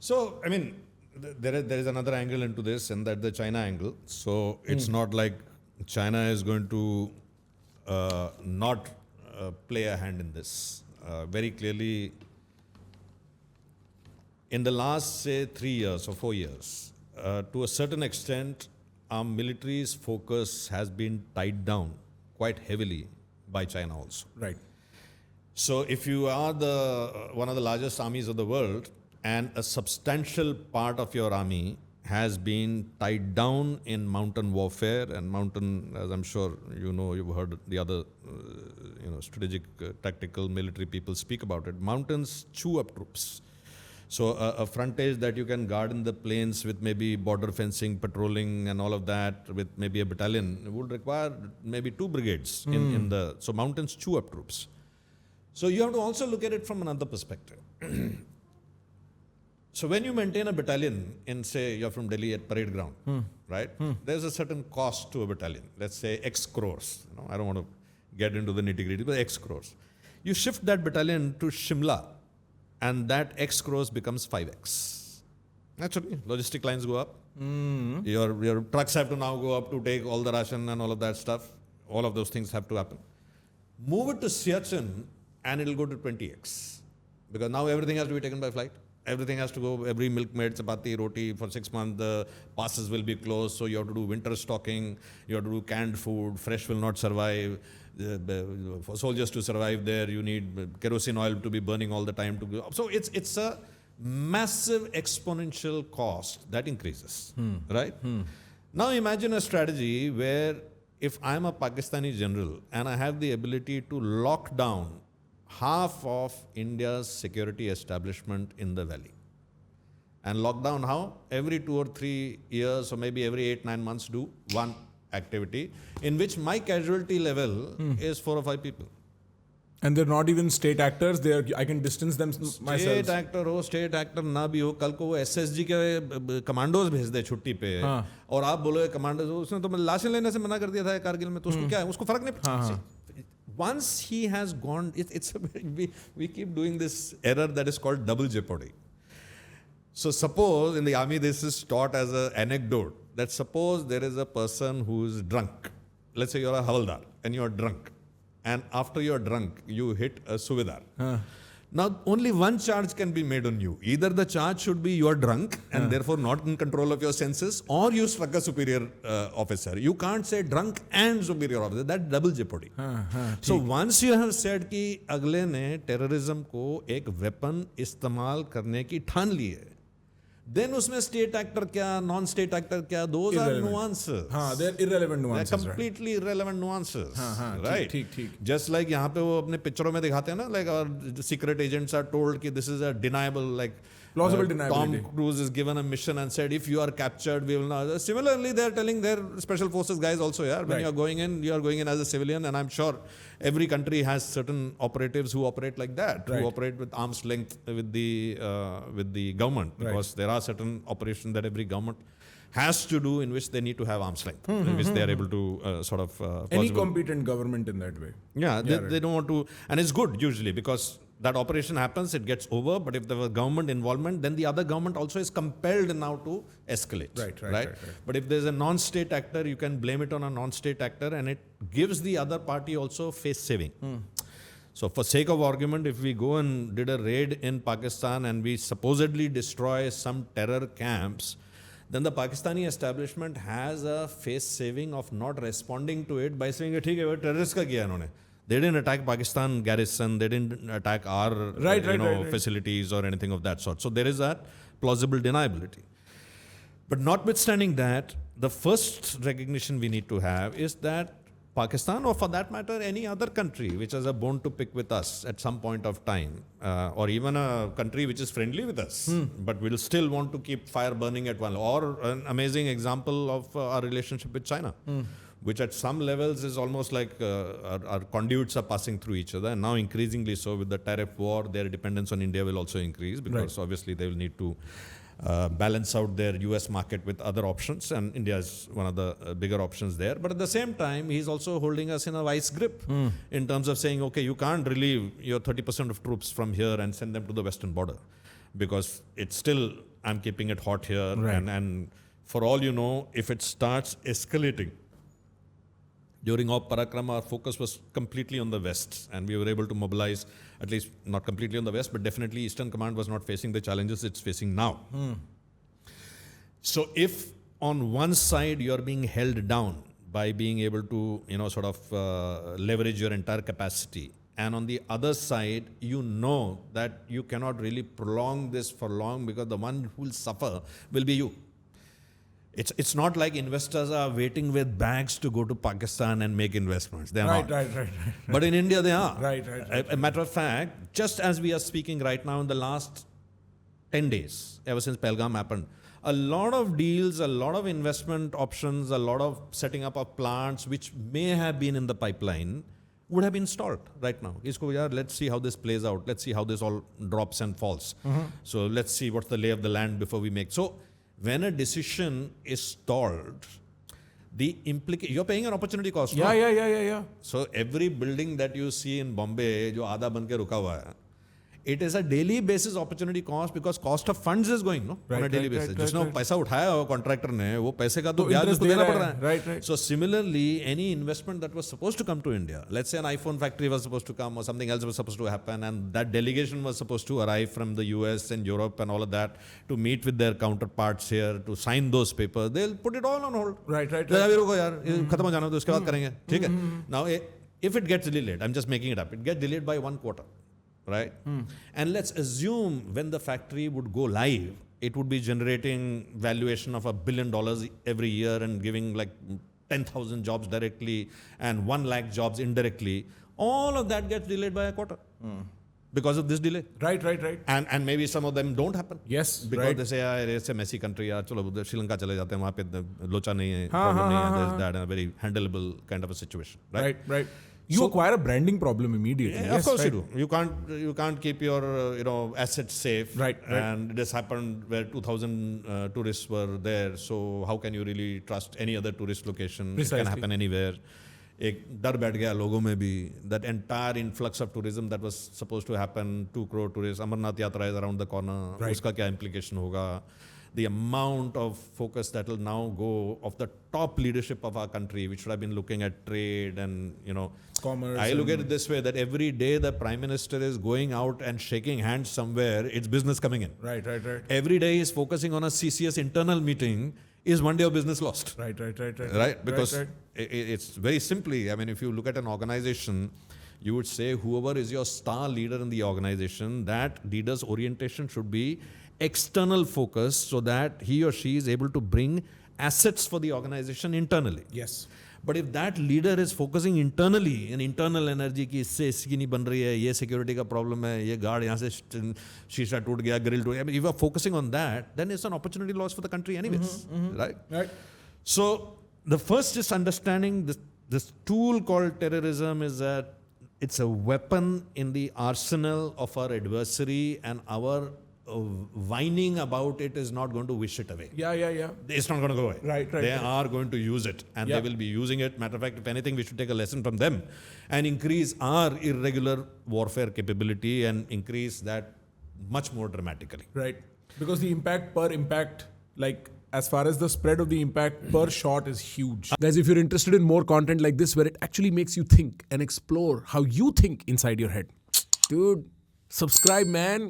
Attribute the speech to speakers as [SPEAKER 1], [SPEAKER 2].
[SPEAKER 1] So, I mean, there is another angle into this, and that the China angle. So it's not like China is going to not play a hand in this. Very clearly, in the last, say, 3 years or 4 years, to a certain extent, our military's focus has been tied down quite heavily by China also.
[SPEAKER 2] Right.
[SPEAKER 1] So if you are one of the largest armies of the world, and a substantial part of your army has been tied down in mountain warfare and mountain, as I'm sure you've heard the other, strategic, tactical, military people speak about it. Mountains chew up troops. So a frontage that you can guard in the plains with maybe border fencing, patrolling, and all of that, with maybe a battalion, would require maybe 2 brigades in the. So mountains chew up troops. So you have to also look at it from another perspective. So when you maintain a battalion in, say, you're from Delhi at parade ground, right? There's a certain cost to a battalion. Let's say X crores. I don't want to get into the nitty-gritty, but X crores. You shift that battalion to Shimla, and that X crores becomes 5X. Naturally, logistic lines go up. Your trucks have to now go up to take all the ration and all of that stuff. All of those things have to happen. Move it to Siachen, and it'll go to 20X. Because now everything has to be taken by flight. Everything has to go, every milkmaid, chapati, roti, for 6 months, the passes will be closed, so you have to do winter stocking, you have to do canned food, fresh will not survive. For soldiers to survive there, you need kerosene oil to be burning all the time. So it's a massive exponential cost that increases, right? Now imagine a strategy where if I'm a Pakistani general and I have the ability to lock down half of India's security establishment in the valley. And lockdown how? Every 2 or 3 years, or maybe every 8-9 months, do one activity in which my casualty level is 4 or 5 people.
[SPEAKER 2] And they're not even state actors. I can distance them myself.
[SPEAKER 1] State actor ना भी हो, कल को वो SSG के commandos भेज दे छुट्टी पे, और आप बोलो कमांडोज, उसने तो लाशें लेने से मना कर दिया था कारगिल में, तो उसको क्या है? उसको फर्क नहीं पड़ता. Once he has gone, we keep doing this error that is called double jeopardy. So suppose in the army this is taught as an anecdote, that suppose there is a person who is drunk. Let's say you're a havaldar and you're drunk. And after you're drunk, you hit a subedar. Now only one charge can be made on you. Either the charge should be you're drunk and therefore not in control of your senses, or you struck a superior officer. You can't say drunk and superior officer. That's double jeopardy. So once you have said कि अगले ने terrorism को एक weapon इस्तेमाल करने की ठान ली है, then उसमें state actor क्या, non-state actor क्या, those are nuances.
[SPEAKER 2] They're irrelevant nuances.
[SPEAKER 1] They're completely irrelevant nuances. Right?
[SPEAKER 2] ठीक.
[SPEAKER 1] Just like यहाँ पे वो अपने पिक्चरों में दिखाते हैं ना, like our secret agents are told कि this is a deniable, like
[SPEAKER 2] plausible deniability.
[SPEAKER 1] Tom Cruise is given a mission and said, if you are captured, we will not. Similarly, they are telling their special forces guys also, when you are going in as a civilian, and I'm sure every country has certain operatives who operate like that, who operate with arm's length with the government, because there are certain operations that every government has to do in which they need to have arm's length, in which they are able to
[SPEAKER 2] any competent government in that way.
[SPEAKER 1] They don't want to, and it's good usually, because that operation happens, it gets over, but if there was government involvement, then the other government also is compelled now to escalate. Right. But if there's a non-state actor, you can blame it on a non-state actor, and it gives the other party also face saving. So for sake of argument, if we go and did a raid in Pakistan and we supposedly destroy some terror camps, then the Pakistani establishment has a face saving of not responding to it by saying, "ठीक है, terrorist का किया इन्होंने." They didn't attack Pakistan garrison. They didn't attack our facilities or anything of that sort. So there is that plausible deniability. But notwithstanding that, the first recognition we need to have is that Pakistan, or for that matter any other country which has a bone to pick with us at some point of time, or even a country which is friendly with us, but will still want to keep fire burning at one, or an amazing example of our relationship with China, which at some levels is almost like our conduits are passing through each other, and now increasingly so with the tariff war, their dependence on India will also increase, because obviously they will need to balance out their US market with other options, and India is one of the bigger options there. But at the same time, he's also holding us in a vice grip in terms of saying, okay, you can't relieve your 30% of troops from here and send them to the western border. because it's still, I'm keeping it hot here.
[SPEAKER 2] Right.
[SPEAKER 1] And for all you know, if it starts escalating, during our Parakram, our focus was completely on the West, and we were able to mobilize, at least not completely on the West, but definitely Eastern Command was not facing the challenges it's facing now. So if on one side you're being held down by being able to, sort of leverage your entire capacity, and on the other side, you know that you cannot really prolong this for long because the one who will suffer will be you. It's not like investors are waiting with bags to go to Pakistan and make investments. They are not.
[SPEAKER 2] Right.
[SPEAKER 1] But in India, they are.
[SPEAKER 2] Right.
[SPEAKER 1] A matter of fact, just as we are speaking right now, in the last 10 days, ever since Pahalgam happened, a lot of deals, a lot of investment options, a lot of setting up of plants, which may have been in the pipeline, would have been stalled right now. Let's see how this plays out. Let's see how this all drops and falls. So let's see what's the lay of the land before we make. So when a decision is stalled, you're paying an opportunity cost.
[SPEAKER 2] Yeah.
[SPEAKER 1] So every building that you see in Bombay, जो आधा बन के रुका हुआ है, it is a daily basis opportunity cost because cost of funds is going on a daily basis. जिसने पैसा उठाया हो contractor ने, वो पैसे का तो ब्याज उसको देना पड़ रहा है.
[SPEAKER 2] Right.
[SPEAKER 1] So similarly, any investment that was supposed to come to India, let's say an iPhone factory was supposed to come or something else was supposed to happen, and that delegation was supposed to arrive from the US and Europe and all of that to meet with their counterparts here to sign those papers, they'll put it all on hold.
[SPEAKER 2] Right.
[SPEAKER 1] अभी रुको यार, खत्म हो जाना तो उसके बाद करेंगे, ठीक है? Now, if it gets delayed, I'm just making it up, it gets delayed by 1 quarter. Right? And let's assume when the factory would go live, it would be generating valuation of $1 billion every year and giving like 10,000 jobs directly and 1 lakh jobs indirectly. All of that gets delayed by a quarter because of this delay.
[SPEAKER 2] Right.
[SPEAKER 1] And maybe some of them don't happen.
[SPEAKER 2] Yes,
[SPEAKER 1] because they say, it's a messy country, चलो Sri Lanka चले जाते हैं, वहाँ पे लोचा नहीं है, problem नहीं है, there's that, a very handleable kind of a situation.
[SPEAKER 2] Right. You acquire a branding problem immediately.
[SPEAKER 1] Yeah, of course you do. You can't keep your assets safe.
[SPEAKER 2] Right.
[SPEAKER 1] And this happened where 2,000 tourists were there. So how can you really trust any other tourist location?
[SPEAKER 2] Precisely.
[SPEAKER 1] It can happen anywhere. एक डर बैठ गया लोगों में भी. That entire influx of tourism that was supposed to happen, 2 crore tourists, Amarnath Yatra is around the corner.
[SPEAKER 2] Right.
[SPEAKER 1] उसका क्या implication होगा? The amount of focus that will now go of the top leadership of our country, which should have been looking at trade and,
[SPEAKER 2] commerce.
[SPEAKER 1] I look at it this way, that every day the Prime Minister is going out and shaking hands somewhere, it's business coming in.
[SPEAKER 2] Right.
[SPEAKER 1] Every day he's focusing on a CCS internal meeting, is one day of business lost.
[SPEAKER 2] Right.
[SPEAKER 1] Because it's very simply, if you look at an organization, you would say whoever is your star leader in the organization, that leader's orientation should be external focus so that he or she is able to bring assets for the organization internally.
[SPEAKER 2] Yes.
[SPEAKER 1] But if that leader is focusing internally, in internal energy की इससे इसकी नहीं बन रही है, ये security का problem है, ये guard यहाँ से शीशा टूट गया, grill टूट गया, if you are focusing on that, then it's an opportunity loss for the country anyways, right? So the first is understanding this tool called terrorism is that it's a weapon in the arsenal of our adversary, and our whining about it is not going to wish it away.
[SPEAKER 2] Yeah.
[SPEAKER 1] It's not going to go away.
[SPEAKER 2] Right.
[SPEAKER 1] They are going to use it, and they will be using it. Matter of fact, if anything, we should take a lesson from them and increase our irregular warfare capability and increase that much more dramatically.
[SPEAKER 2] Right. Because the impact per impact, like as far as the spread of the impact per shot is huge. Guys, if you're interested in more content like this, where it actually makes you think and explore how you think inside your head, dude, subscribe, man.